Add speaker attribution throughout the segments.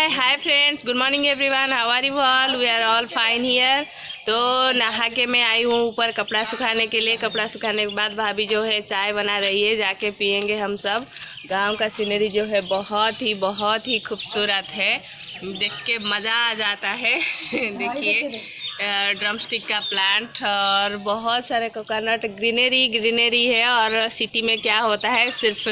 Speaker 1: Hi friends, good morning everyone, how are you all? We are all fine here. तो नहा के मैं आई हूँ ऊपर कपड़ा सुखाने के लिए। कपड़ा सुखाने के बाद भाभी जो है चाय बना रही है, जाके पियेंगे हम सब। गांव का सीनरी जो है बहुत ही खूबसूरत है, देख के मज़ा आ जाता है। देखिए ड्रम स्टिक का प्लांट और बहुत सारे कोकोनट, ग्रीनरी है। और सिटी में क्या होता है, सिर्फ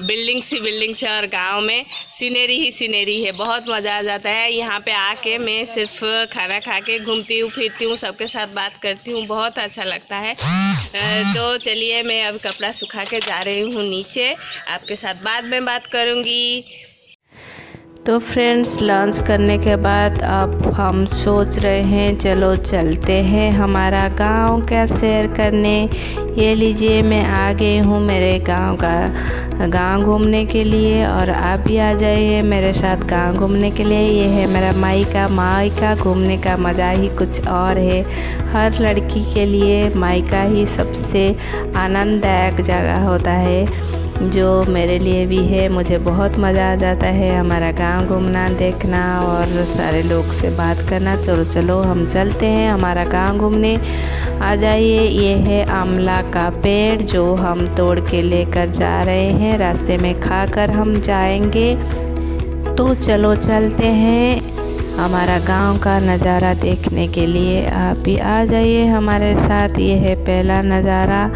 Speaker 1: बिल्डिंग्स है और गांव में सीनरी है। बहुत मज़ा आ जाता है। यहाँ पे आके मैं सिर्फ खाना खा के घूमती हूँ, फिरती हूँ, सबके साथ बात करती हूँ, बहुत अच्छा लगता है। तो चलिए मैं अब कपड़ा सुखा के जा रही हूँ नीचे, आपके साथ बाद में बात करूँगी। तो फ्रेंड्स, लंच करने के बाद अब हम सोच रहे हैं चलो चलते हैं हमारा गांव का सैर करने। ये लीजिए मैं आ गई हूँ मेरे गांव घूमने के लिए, और आप भी आ जाइए मेरे साथ गांव घूमने के लिए। ये है मेरा मायका घूमने का मज़ा ही कुछ और है। हर लड़की के लिए मायका ही सबसे आनंददायक जगह होता है, जो मेरे लिए भी है। मुझे बहुत मज़ा आ जाता है हमारा गांव घूमना, देखना और सारे लोग से बात करना। चलो हम चलते हैं हमारा गांव घूमने, आ जाइए। ये है आंवला का पेड़ जो हम तोड़ के लेकर जा रहे हैं, रास्ते में खाकर हम जाएंगे। तो चलो चलते हैं हमारा गांव का नज़ारा देखने के लिए। आप भी आ जाइए हमारे साथ। ये है पहला नज़ारा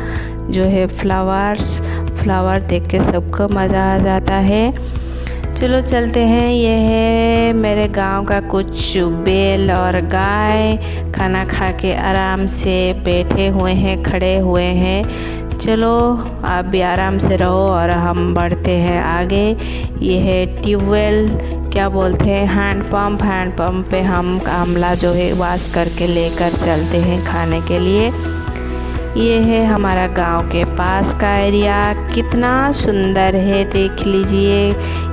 Speaker 1: जो है फ्लावर देख के सबको मज़ा आ जाता है। चलो चलते हैं। ये है मेरे गांव का कुछ बैल और गाय खाना खा के आराम से बैठे हुए हैं, खड़े हुए हैं। चलो आप भी आराम से रहो और हम बढ़ते हैं आगे। ये है ट्यूबवेल, क्या बोलते हैं, हैंडपम्प पे हम आंवला जो है वाश करके लेकर चलते हैं खाने के लिए। ये है हमारा गांव के पास का एरिया, कितना सुंदर है, देख लीजिए।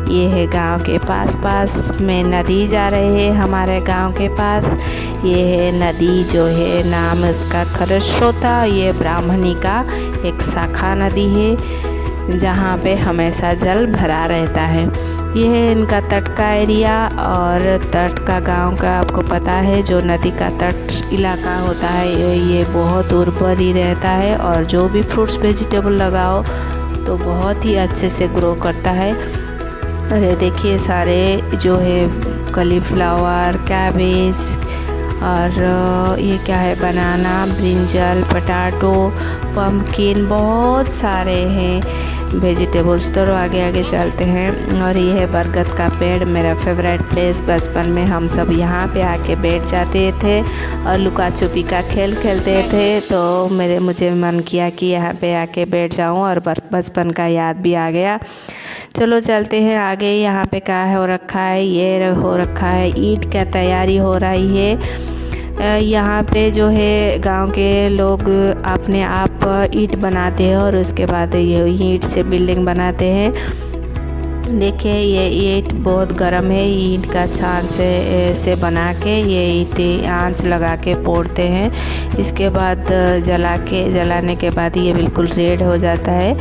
Speaker 1: ये है गांव के पास में नदी जा रही है हमारे गांव के पास। ये है नदी जो है, नाम इसका खरस्रोता। ये ब्राह्मणी का एक शाखा नदी है जहाँ पे हमेशा जल भरा रहता है। ये है इनका तट का एरिया, और तट का गांव का आपको पता है, जो नदी का तट इलाका होता है ये बहुत उर्वर ही रहता है, और जो भी फ्रूट्स वेजिटेबल लगाओ तो बहुत ही अच्छे से ग्रो करता है। और ये देखिए सारे जो है कॉलीफ्लावर, कैबेज और ये क्या है, बनाना, ब्रिंजल, पोटैटो, पम्पकिन, बहुत सारे हैं वेजिटेबल्स। तो आगे चलते हैं। और ये है बरगद का पेड़, मेरा फेवरेट प्लेस। बचपन में हम सब यहाँ पे आके बैठ जाते थे और लुका छुपी का खेल खेलते थे। तो मुझे मन किया कि यहाँ पे आके बैठ जाऊँ, और बचपन का याद भी आ गया। चलो चलते हैं आगे। यहाँ पे क्या हो रखा है, ये हो रखा है ईंट का तैयारी हो रही है। यहाँ पे जो है गांव के लोग अपने आप ईंट बनाते हैं और उसके बाद ये ईंट से बिल्डिंग बनाते हैं। देखिए ये ईंट बहुत गर्म है, ईंट का छान से बना के ये ईंट आंच लगा के पोड़ते हैं। इसके बाद जलाने के बाद ये बिल्कुल रेड हो जाता है।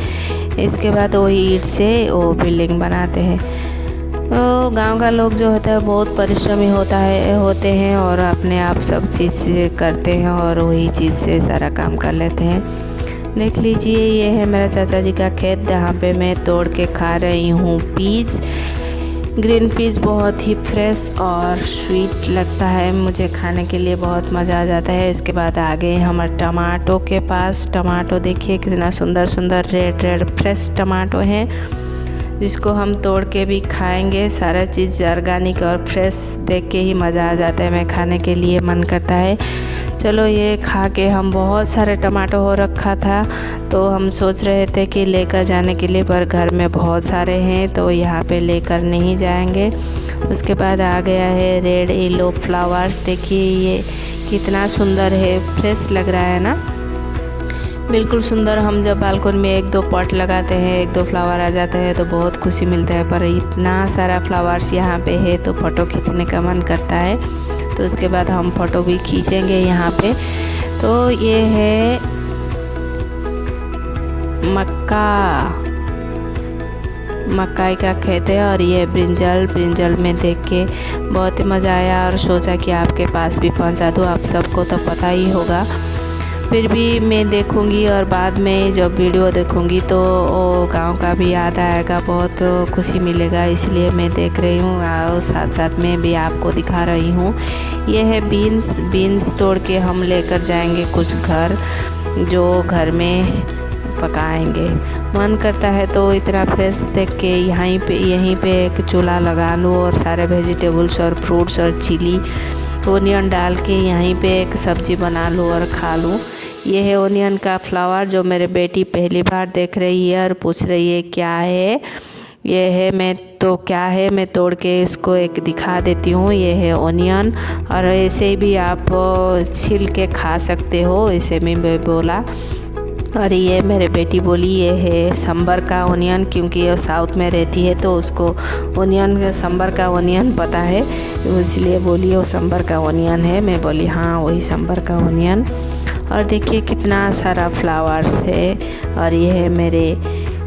Speaker 1: इसके बाद वो ईंट से वो बिल्डिंग बनाते हैं। तो गांव का लोग जो होता है बहुत परिश्रमी होते हैं और अपने आप सब चीज़ करते हैं और वही चीज़ से सारा काम कर लेते हैं। देख लीजिए ये है मेरा चाचा जी का खेत, जहाँ पे मैं तोड़ के खा रही हूँ पीस। ग्रीन पीस बहुत ही फ्रेश और स्वीट लगता है, मुझे खाने के लिए बहुत मज़ा आ जाता है। इसके बाद आ गए हमारे टमाटो के पास। टमाटो देखिए कितना सुंदर रेड फ्रेश टमाटो हैं, जिसको हम तोड़ के भी खाएंगे। सारा चीज़ ऑर्गेनिक और फ्रेश देख के ही मज़ा आ जाता है, मैं खाने के लिए मन करता है। चलो ये खा के हम बहुत सारे टमाटो हो रखा था, तो हम सोच रहे थे कि लेकर जाने के लिए, पर घर में बहुत सारे हैं तो यहाँ पे लेकर नहीं जाएंगे। उसके बाद आ गया है रेड येलो फ्लावर्स, देखिए ये कितना सुंदर है, फ्रेश लग रहा है ना, बिल्कुल सुंदर। हम जब बालकनी में 1-2 पॉट लगाते हैं, 1-2 फ्लावर आ जाते हैं तो बहुत खुशी मिलता है, पर इतना सारा फ्लावर्स यहाँ पे है तो फ़ोटो खींचने का मन करता है। तो उसके बाद हम फ़ोटो भी खींचेंगे यहाँ पे। तो ये है मक्का,
Speaker 2: मकाई का खेत है और ये ब्रिंजल में देख के बहुत ही मज़ा आया और सोचा कि आपके पास भी पहुंचा दूँ। आप सबको तो पता ही होगा, फिर भी मैं देखूंगी और बाद में जब वीडियो देखूंगी तो गांव का भी याद आएगा, बहुत खुशी मिलेगा, इसलिए मैं देख रही हूँ और साथ साथ में भी आपको दिखा रही हूँ। ये है बीन्स तोड़ के हम लेकर जाएंगे कुछ घर, जो घर में पकाएंगे। मन करता है तो इतना फ्रेश देख के यहीं पे एक चूल्हा लगा लूँ और सारे वेजिटेबल्स और फ्रूट्स और चिली ओनियन डाल के यहीं पे एक सब्ज़ी बना लूँ और खा लूँ। ये है ओनियन का फ्लावर जो मेरे बेटी पहली बार देख रही है और पूछ रही है क्या है। ये है मैं तोड़ के इसको एक दिखा देती हूँ। ये है ओनियन और ऐसे भी आप छील के खा सकते हो, ऐसे मैं बोला। और ये मेरे बेटी बोली ये है सांबर का ओनियन, क्योंकि वो साउथ में रहती है तो उसको सांबर का ओनियन पता है, इसलिए बोली वो सांबर का ओनियन है। मैं बोली हाँ वही सांबर का ओनियन। और देखिए कितना सारा फ्लावर्स है। और ये है मेरे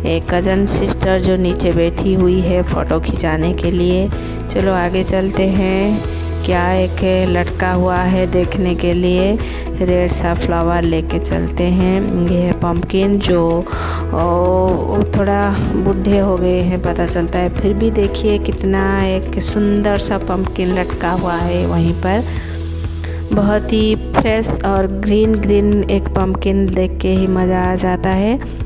Speaker 2: एक कज़न सिस्टर जो नीचे बैठी हुई है फ़ोटो खिंचाने के लिए। चलो आगे चलते हैं। क्या एक लटका हुआ है देखने के लिए, रेड सा फ्लावर लेके चलते हैं। ये है पम्पकिन जो थोड़ा बूढ़े हो गए हैं पता चलता है, फिर भी देखिए कितना एक सुंदर सा पम्पकिन लटका हुआ है वहीं पर। बहुत ही फ्रेश और ग्रीन एक पम्पकिन देख के ही मज़ा आ जाता है।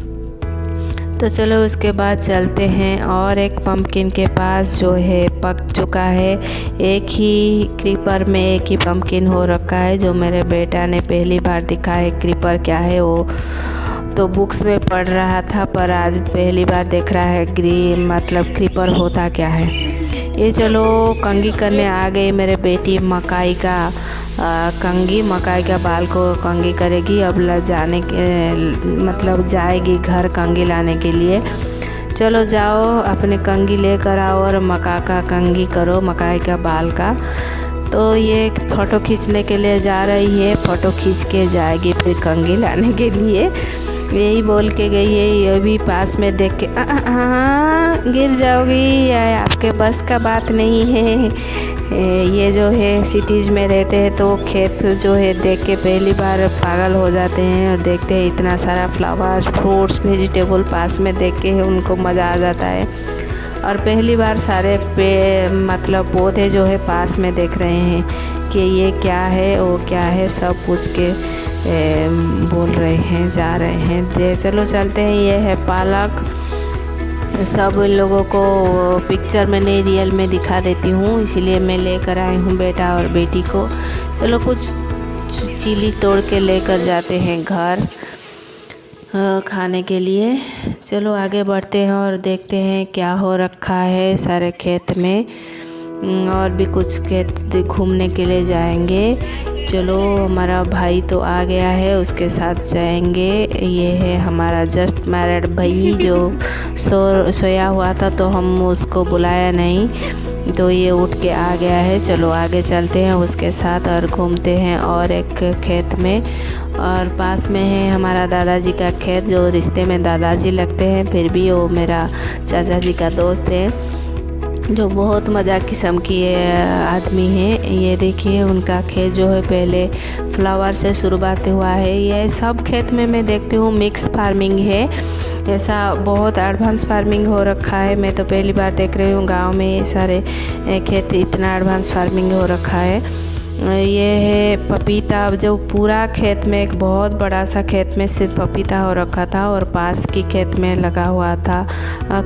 Speaker 2: तो चलो उसके बाद चलते हैं और एक पम्पकिन के पास जो है पक चुका है। एक ही क्रीपर में एक ही पम्पकिन हो रखा है, जो मेरे बेटा ने पहली बार दिखा है क्रीपर क्या है। वो तो बुक्स में पढ़ रहा था पर आज पहली बार देख रहा है मतलब क्रीपर होता क्या है। ये चलो कंघी करने आ गई मेरे बेटी। मकाई का बाल को कंघी करेगी। अब जाने के मतलब जाएगी घर कंघी लाने के लिए। चलो जाओ अपने कंघी लेकर आओ और मका का कंघी करो, मकाई का बाल का। तो ये फ़ोटो खींचने के लिए जा रही है, फ़ोटो खींच के जाएगी फिर कंघी लाने के लिए। यही बोल के गई है। ये भी पास में देख के गिर जाओगी, या आपके बस का बात नहीं है। ये जो है सिटीज़ में रहते हैं तो खेत जो है देख के पहली बार पागल हो जाते हैं और देखते हैं इतना सारा फ्लावर्स फ्रूट्स वेजिटेबल पास में देख के उनको मज़ा आ जाता है। और पहली बार सारे मतलब पौधे जो है पास में देख रहे हैं कि ये क्या है वो क्या है, सब पूछ के बोल रहे हैं जा रहे हैं। चलो चलते हैं। ये है पालक। सब इन लोगों को पिक्चर में नहीं रियल में दिखा देती हूँ, इसीलिए मैं लेकर आई हूँ बेटा और बेटी को। चलो कुछ चिली तोड़ के लेकर जाते हैं घर खाने के लिए। चलो आगे बढ़ते हैं और देखते हैं क्या हो रखा है सारे खेत में। और भी कुछ खेत घूमने के लिए जाएंगे। चलो हमारा भाई तो आ गया है, उसके साथ जाएंगे। ये है हमारा जस्ट मैरिड भाई जो सोया हुआ था तो हम उसको बुलाया नहीं, तो ये उठ के आ गया है। चलो आगे चलते हैं उसके साथ और घूमते हैं और एक खेत में। और पास में है हमारा दादाजी का खेत, जो रिश्ते में दादाजी लगते हैं, फिर भी वो मेरा चाचा जी का दोस्त है जो बहुत मज़ाक किस्म की आदमी है। ये देखिए उनका खेत जो है पहले फ्लावर से शुरुआत हुआ है। ये सब खेत में मैं देखती हूँ मिक्स फार्मिंग है, ऐसा बहुत एडवांस फार्मिंग हो रखा है। मैं तो पहली बार देख रही हूँ गांव में ये सारे खेत इतना एडवांस फार्मिंग हो रखा है। ये है पपीता, जो पूरा खेत में एक बहुत बड़ा सा खेत में सिर्फ पपीता हो रखा था और पास की खेत में लगा हुआ था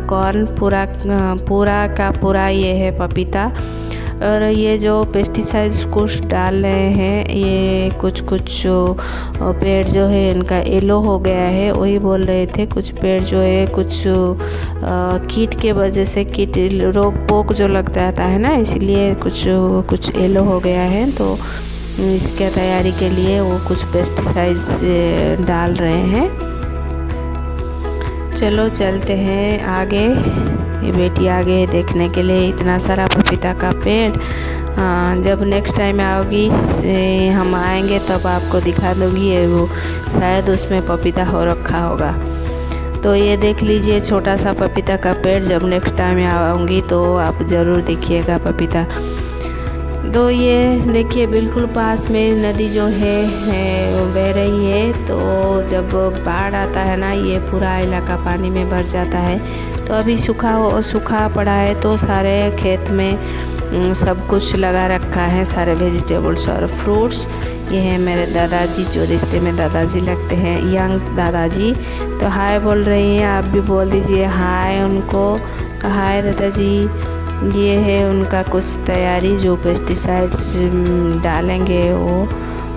Speaker 2: कॉर्न। पूरा का पूरा ये है पपीता। और ये जो पेस्टिसाइड्स कुछ डाल रहे हैं, ये कुछ पेड़ जो है इनका येलो हो गया है। वही बोल रहे थे कुछ पेड़ जो है कुछ कीट के वजह से कीट रोग पोक जो लग जाता है ना, इसलिए कुछ येलो हो गया है। तो इसके तैयारी के लिए वो कुछ पेस्टिसाइड्स डाल रहे हैं। चलो चलते हैं आगे। ये बेटी आगे है देखने के लिए इतना सारा पपीता का पेड़। जब नेक्स्ट टाइम आओगी हम आएंगे तब आपको दिखा दूँगी। वो शायद उसमें पपीता हो रखा होगा। तो ये देख लीजिए छोटा सा पपीता का पेड़। जब नेक्स्ट टाइम आऊँगी तो आप ज़रूर देखिएगा पपीता। तो ये देखिए बिल्कुल पास में नदी जो है बह रही है। तो जब बाढ़ आता है ना, ये पूरा इलाका पानी में भर जाता है। तो अभी सूखा पड़ा है, तो सारे खेत में सब कुछ लगा रखा है, सारे वेजिटेबल्स और फ्रूट्स। ये है मेरे दादाजी, जो रिश्ते में दादाजी लगते हैं, यंग दादाजी। तो हाय बोल रही हैं, आप भी बोल दीजिए हाय उनको। हाय दादाजी। ये है उनका कुछ तैयारी, जो पेस्टिसाइड्स डालेंगे वो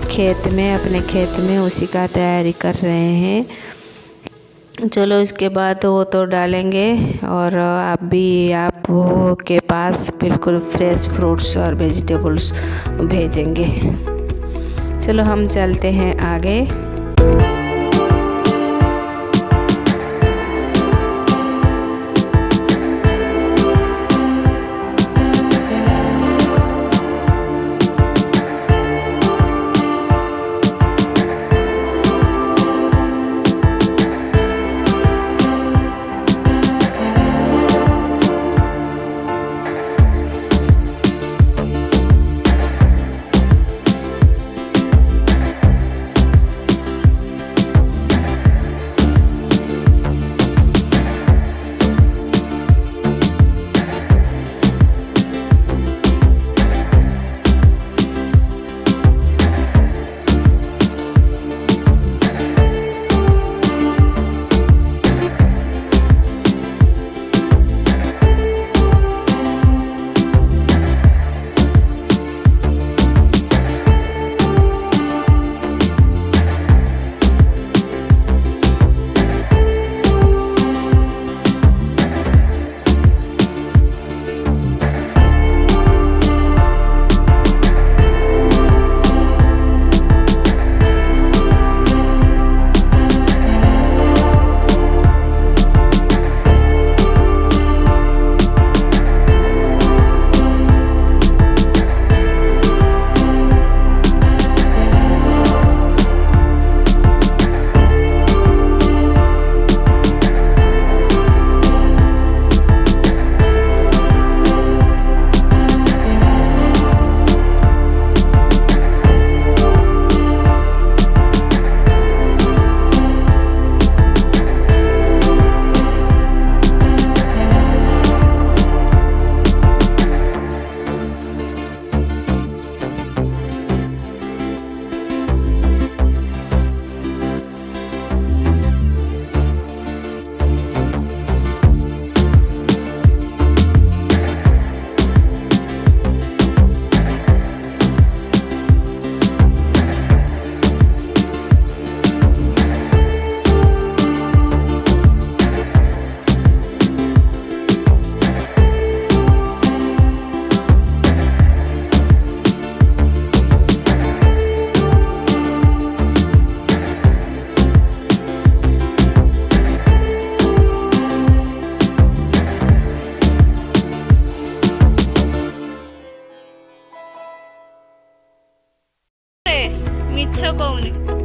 Speaker 2: खेत में, अपने खेत में, उसी का तैयारी कर रहे हैं। चलो इसके बाद वो तो डालेंगे, और आप भी आप के पास बिल्कुल फ्रेश फ्रूट्स और वेजिटेबल्स भेजेंगे। चलो हम चलते हैं आगे।
Speaker 1: ମିଛ କହୁନି।